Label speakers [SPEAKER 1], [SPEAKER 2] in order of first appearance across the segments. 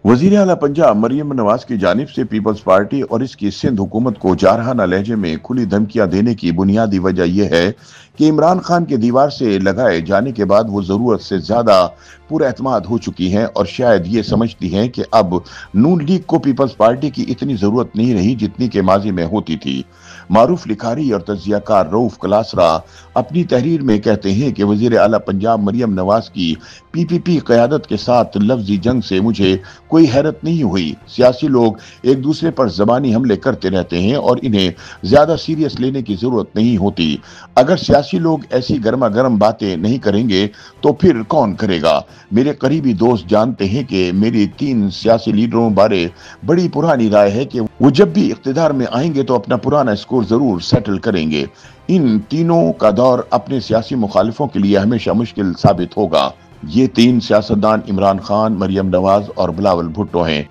[SPEAKER 1] वजीर आला पंजाब मरियम नवाज की जानिब से पीपल्स पार्टी और इसकी सिंध हुकूमत को जारहाना लहजे में खुली धमकियां देने की बुनियादी वजह यह है कि इमरान खान के दीवार से लगाए जाने के बाद वो जरूरत से ज्यादा पुरएतमाद हो चुकी हैं और शायद ये समझती हैं कि अब नून लीग को पीपल्स पार्टी की इतनी जरूरत नहीं रही जितनी के माजी में होती थी। मारूफ लिखारी और तज्जियाकार रऊफ कलासरा अपनी तहरीर में कहते हैं कि वजीर आला पंजाब मरियम नवाज की पीपीपी क़यादत के साथ लफ्जी जंग से मुझे कोई हैरत नहीं हुई। सियासी लोग एक दूसरे पर जबानी हमले करते रहते हैं और इन्हें ज्यादा सीरियस लेने की जरूरत नहीं होती। अगर सियासी लोग ऐसी गर्मा गर्म बातें नहीं करेंगे तो फिर कौन करेगा। मेरे करीबी दोस्त जानते हैं कि मेरी 3 सियासी लीडरों बारे बड़ी पुरानी राय है कि वो जब भी इख्तिदार में आएंगे तो अपना पुराना स्कोर जरूर सेटल करेंगे। इन तीनों का दौर अपने सियासी मुखालिफों के लिए हमेशा मुश्किल साबित होगा। ये 3 सियासतदान इमरान खान, मरियम नवाज और बिलावल भुट्टो हैं।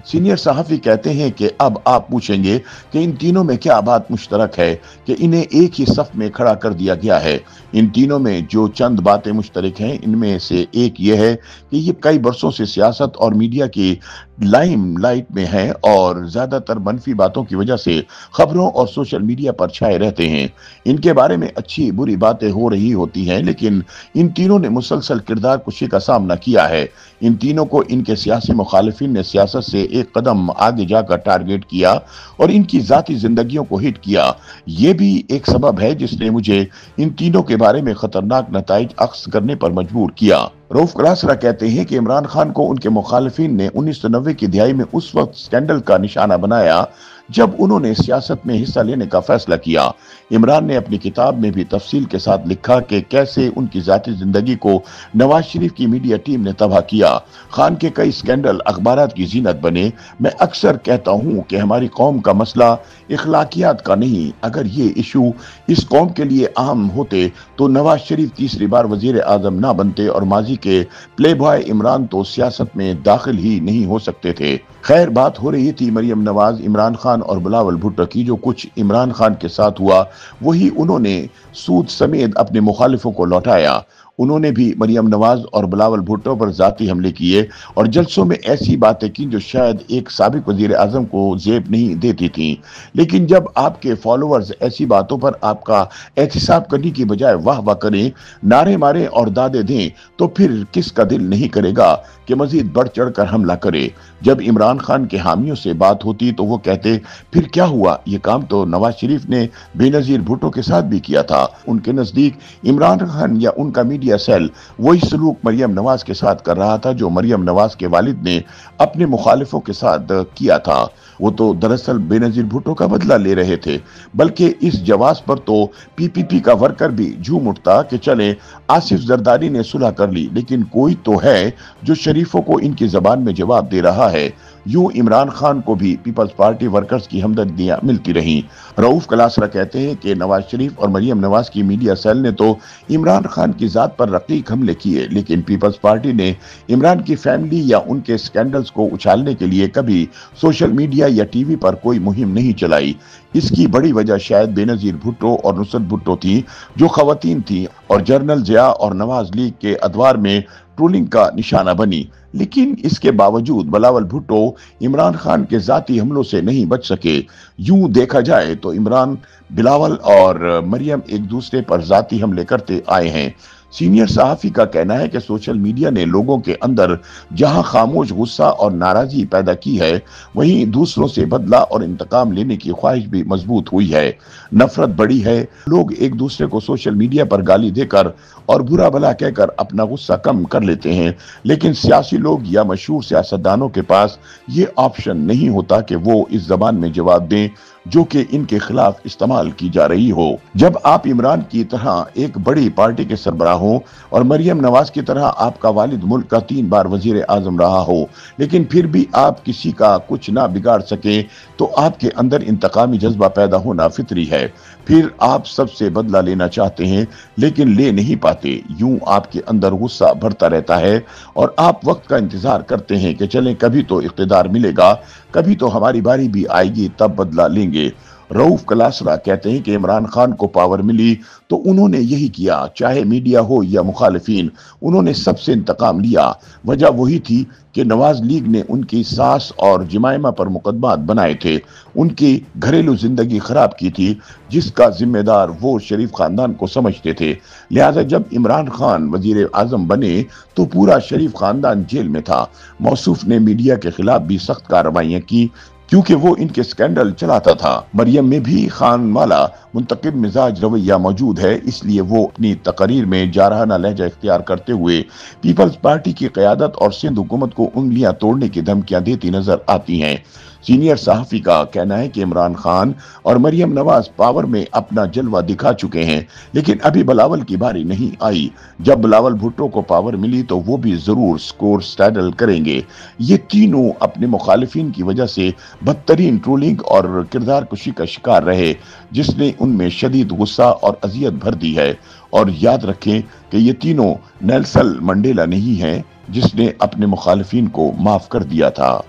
[SPEAKER 1] सीनियर सहाफी कहते हैं कि अब आप पूछेंगे कि इन तीनों में क्या बात मुश्तरक है कि इन्हें एक ही सफ में खड़ा कर दिया गया है। इन तीनों में जो चंद बातें मुश्तरक हैं इनमें से एक यह है कि ये कई बरसों से सियासत और मीडिया की लाइमलाइट में हैं और ज्यादातर मनफी बातों की वजह से खबरों और सोशल मीडिया पर छाए रहते हैं। इनके बारे में अच्छी बुरी बातें हो रही होती हैं, लेकिन इन तीनों ने मुसलसल किरदार कुशी का सामना किया है। इन तीनों को इनके सियासी मुखालिफिन ने सियासत से एक कदम आगे जाकर टारगेट किया और इनकी जाती जिंदगियों को हिट किया। ये भी एक सबब है जिसने मुझे इन तीनों के बारे में खतरनाक नताइज अख्ज़ करने पर मजबूर किया। रऊफ कलासरा कहते हैं कि इमरान खान को उनके मुखालिफिन ने 1990 की दिहाई में उस वक्त स्कैंडल का निशाना बनाया जब उन्होंने सियासत में हिस्सा लेने का फैसला किया। इमरान ने अपनी किताब में भी तफसील के साथ लिखा कि कैसे उनकी जाती जिंदगी को नवाज शरीफ की मीडिया टीम ने तबाह किया। खान के कई स्कैंडल अखबारात की जीनत बने। मैं अक्सर कहता हूं कि हमारी कौम का मसला इखलाकियात का नहीं। अगर ये इशू इस कौम के लिए अहम होते तो नवाज शरीफ तीसरी बार वजीर आजम ना बनते और माजी के प्ले बॉय इमरान तो सियासत में दाखिल ही नहीं हो सकते थे। खैर, बात हो रही थी मरियम नवाज, इमरान खान और बिलावल भुट्टो की। जो कुछ इमरान खान के साथ हुआ वही उन्होंने सूद समेत अपने मुखालिफों को लौटाया। उन्होंने भी मरियम नवाज और बिलावल भुट्टो पर जाती हमले किए और जलसों में ऐसी बातें की जो शायद एक साबिक वजीर आजम को जेब नहीं देती थी। लेकिन जब आपके फॉलोअर्स ऐसी बातों पर आपका एहतिसाब करने की बजाय वाह वाह करें, नारे मारें और दादे दें, तो फिर किसका दिल नहीं करेगा कि मजीद बढ़ चढ़ कर हमला करे। जब इमरान खान के हामियों से बात होती तो वो कहते फिर क्या हुआ, ये काम तो नवाज शरीफ ने बेनजीर भुट्टो के साथ भी किया था। उनके नजदीक इमरान खान या उनका मीडिया सेल वही सलूक मरियम नवाज के साथ कर रहा था जो मरियम नवाज के वालिद ने अपने मुखालिफों के साथ किया था। वो तो दरअसल बेनजीर भुट्टो का बदला ले रहे थे। बल्कि इस जवाब पर तो पीपीपी का वर्कर भी झूम उठता कि चले आसिफ जरदारी ने सुलह कर ली, लेकिन कोई तो है जो शरीफों को इनकी जबान में जवाब दे रहा है। यूं इमरान खान को भी पीपल्स पार्टी वर्कर्स की हमदर्दियां मिलती रहीं। रऊफ कलासरा कहते हैं कि नवाज शरीफ और मरियम नवाज की मीडिया सेल ने तो इमरान खान की जात पर रकीक हमले किए, लेकिन पीपल्स पार्टी ने इमरान की फैमिली या उनके स्कैंडल्स को उछालने के लिए कभी सोशल मीडिया या टीवी पर कोई मुहिम नहीं चलाई। इसकी बड़ी वजह शायद बेनजीर भुट्टो और नुसरत भुट्टो थी, जो खवातीन थी और जनरल जिया और नवाज लीग के अदवार में ट्रोलिंग का निशाना बनी। लेकिन इसके बावजूद बिलावल भुट्टो इमरान खान के जाती हमलों से नहीं बच सके। यूं देखा जाए तो इमरान, बिलावल और मरियम एक दूसरे पर जाती हमले करते आए हैं। सीनियर सहाफी का कहना है कि सोशल मीडिया ने लोगों के अंदर जहां खामोश गुस्सा और नाराजगी पैदा की है, वहीं दूसरों से बदला और इंतकाम लेने की ख्वाहिश भी मजबूत हुई है। नफरत बढ़ी है। लोग एक दूसरे को सोशल मीडिया पर गाली देकर और बुरा भला कहकर अपना गुस्सा कम कर लेते हैं, लेकिन सियासी लोग या मशहूर सियासतदानों के पास ये ऑप्शन नहीं होता कि वो इस जबान में जवाब दें जो कि इनके खिलाफ इस्तेमाल की जा रही हो। जब आप इमरान की तरह एक बड़ी पार्टी के सरबराह हो और मरियम नवाज की तरह आपका वालिद मुल्क का 3 बार वजीर आजम रहा हो, लेकिन फिर भी आप किसी का कुछ ना बिगाड़ सके, तो आपके अंदर इंतकामी जज्बा पैदा होना फितरी है। फिर आप सबसे बदला लेना चाहते हैं लेकिन ले नहीं पाते। यूं आपके अंदर गुस्सा बढ़ता रहता है और आप वक्त का इंतजार करते हैं कि चलें कभी तो इख्तिदार मिलेगा, कभी तो हमारी बारी भी आएगी, तब बदला लेंगे। रऊफ कलासरा कहते हैं कि इमरान खान को पावर मिली तो उन्होंने यही किया, चाहे मीडिया हो या मुखालिफिन, उन्होंने सबसे इंतकाम लिया। वजह वही थी कि नवाज लीग ने उनकी सास और जमाइमा पर मुकदमात बनाए थे, उनकी घरेलू जिंदगी खराब की थी, जिसका जिम्मेदार वो शरीफ खानदान को समझते थे। लिहाजा जब इमरान खान वजीर आजम बने तो पूरा शरीफ खानदान जेल में था। मौसूफ ने मीडिया के खिलाफ भी सख्त कार्रवाइयां की क्योंकि वो इनके स्कैंडल चलाता था। मरियम में भी खान वाला मुंतकिब मिजाज रवैया मौजूद है, इसलिए वो अपनी तकरीर में जारहाना लहजा इख्तियार करते हुए पीपल्स पार्टी की क़यादत और सिंध हुकूमत को उंगलियां तोड़ने की धमकियां देती नजर आती हैं। सीनियर सहाफ़ी का कहना है कि इमरान खान और मरियम नवाज पावर में अपना जलवा दिखा चुके हैं, लेकिन अभी बिलावल की बारी नहीं आई। जब बिलावल भुट्टो को पावर मिली तो वो भी जरूर स्कोर स्टैडल करेंगे। ये तीनों अपने मुखालिफिन की वजह से बदतरीन ट्रोलिंग और किरदार कुशी का शिकार रहे, जिसने उनमें शदीद गुस्सा और अजियत भर दी है। और याद रखें कि ये तीनों नेल्सन मंडेला नहीं हैं, जिसने अपने मुखालिफिन को माफ कर दिया था।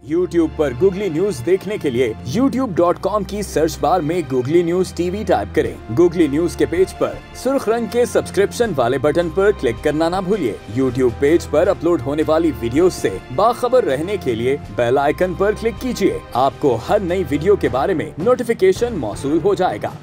[SPEAKER 2] YouTube पर गूगली न्यूज देखने के लिए youtube.com की सर्च बार में गूगली न्यूज टीवी टाइप करें। गूगली न्यूज के पेज पर सुर्ख रंग के सब्सक्रिप्शन वाले बटन पर क्लिक करना ना भूलिए। YouTube पेज पर अपलोड होने वाली वीडियोस से बाखबर रहने के लिए बेल आइकन पर क्लिक कीजिए। आपको हर नई वीडियो के बारे में नोटिफिकेशन मौसूल हो जाएगा।